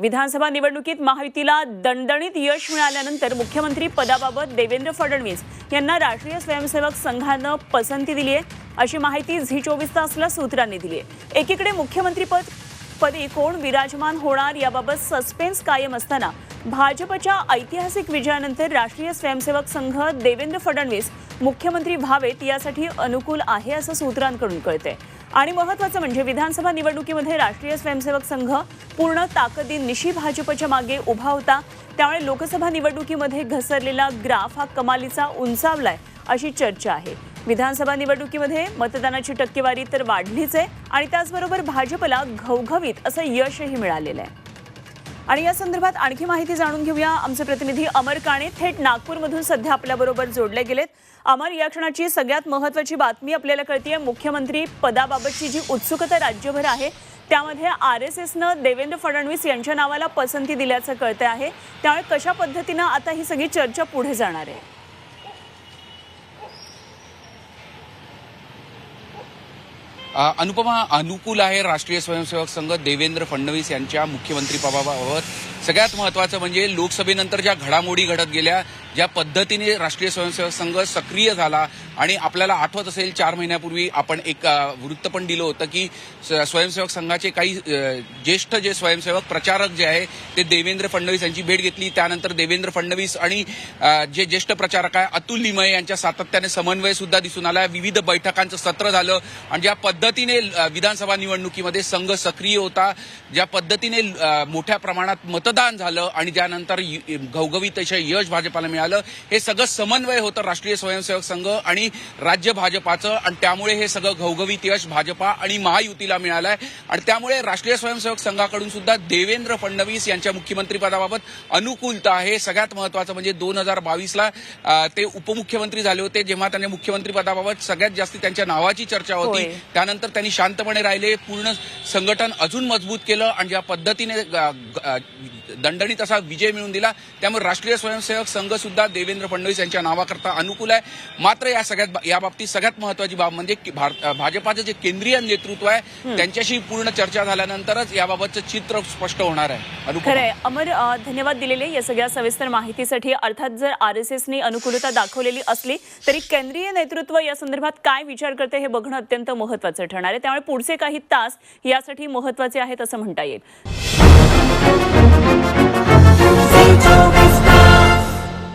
विधानसभा निवडणुकीत महायुतीला दणदणीत यश मिळाल्यानंतर मुख्यमंत्री पदाबाबत देवेंद्र फडणवीस यांना राष्ट्रीय स्वयंसेवक संघानं पसंती दिली आहे, अशी माहिती झी24 तासला सूत्रांनी दिली आहे। एकीकडे मुख्यमंत्रीपदी कोण विराजमान होणार याबाबत सस्पेन्स कायम असताना भाजपच्या ऐतिहासिक विजयानंतर राष्ट्रीय स्वयंसेवक संघ देवेंद्र फडणवीस मुख्यमंत्री व्हावेत यासाठी अनुकूल आहे असं सूत्रांकडून कळतंय। आणि महत्त्वाचं म्हणजे विधानसभा निवडणुकीमध्ये राष्ट्रीय स्वयंसेवक संघ पूर्ण ताकदीनिशी भाजपच्या मागे उभा होता, त्यामुळे लोकसभा निवडणुकीमध्ये घसरलेला ग्राफ हा कमालीचा उंचावलाय अशी चर्चा आहे। विधानसभा निवडणुकीमध्ये मतदानाची टक्केवारी तर वाढलीच आहे आणि त्याचबरोबर भाजपला घवघवीत असं यशही मिळालेलं आहे। आणि या संदर्भात आणखी माहिती जाणून घेऊया। आमचे प्रतिनिधी अमर काणे थेट नागपूरमधून सध्या आपल्याबरोबर जोडले गेलेत। अमर, या क्षणाची सगळ्यात महत्त्वाची बातमी आपल्याला कळतेय, मुख्यमंत्री पदाबाबतची जी उत्सुकता राज्यभर आहे त्यामध्ये RSSनं देवेंद्र फडणवीस यांच्या नावाला पसंती दिल्याचं कळते आहे, त्यामुळे कशा पद्धतीनं आता ही सगळी चर्चा पुढे जाणार आहे? अनुपमा, अनुकूल आहे राष्ट्रीय स्वयंसेवक संघ देवेंद्र फडणवीस यांच्या मुख्यमंत्री पदाबाबत। सगळ्यात महत्त्वाचं म्हणजे लोकसभेनंतर ज्या घडामोडी घडत गेल्या, ज्या पद्धतीने राष्ट्रीय स्वयंसेवक संघ सक्रिय झाला आणि आपल्याला आठवत असेल 4 महिन्यापूर्वी आपण एक वृत्त पण दिलं होतं की स्वयंसेवक संघाचे काही ज्येष्ठ जे स्वयंसेवक प्रचारक जे आहे ते देवेंद्र फडणवीस यांची भेट घेतली। त्यानंतर देवेंद्र फडणवीस आणि जे ज्येष्ठ प्रचारक आहे अतुल लिमये यांच्या सातत्याने समन्वय सुद्धा दिसून आला। विविध बैठकांचं सत्र झालं आणि ज्या पद्धतीने विधानसभा निवडणुकीमध्ये संघ सक्रिय होता, ज्या पद्धतीने मोठ्या प्रमाणात मतदान झालं आणि त्यानंतर घवघवीत असे यश भाजपाला मिळालं, हे सगळं समन्वय होतं राष्ट्रीय स्वयंसेवक संघ आणि राज्य भाजपाचं आणि त्यामुळे हे सगळं घवघवीत यश भाजपा आणि महायुतीला मिळालंय। आणि त्यामुळे राष्ट्रीय स्वयंसेवक संघाकडून सुद्धा देवेंद्र फडणवीस यांच्या मुख्यमंत्री पदाबाबत अनुकूलता आहे। सगळ्यात महत्त्वाचं म्हणजे 2022ला ते उपमुख्यमंत्री झाले होते, जेव्हा त्यांनी मुख्यमंत्री पदाबाबत सगळ्यात जास्त त्यांच्या नावाची चर्चा होती। त्यानंतर त्यांनी शांतपणे राहिले, पूर्ण संघटन अजून मजबूत केलं आणि ज्या पद्धतीने दणदणीत असा विजय मिळवून दिला, त्यामुळे राष्ट्रीय स्वयंसेवक संघ सुद्धा देवेंद्र फडणवीस यांच्या नावाकरता अनुकूल आहे। मात्र या बाबतीत सगळ्यात महत्त्वाची बाब म्हणजे भाजपाचं जे केंद्रीय नेतृत्व आहे त्यांच्याशी पूर्ण चर्चा झाल्यानंतरच याबाबतचं चित्र स्पष्ट होणार आहे। खरंय अमर, धन्यवाद दिलेले या सगळ्या सविस्तर माहितीसाठी। अर्थात जर RSSनी अनुकूलता दाखवलेली असली तरी केंद्रीय नेतृत्व या संदर्भात काय विचार करते हे बघणं अत्यंत महत्त्वाचं ठरणार आहे, त्यामुळे पुढचे काही तास यासाठी महत्त्वाचे आहेत असं म्हणता येईल।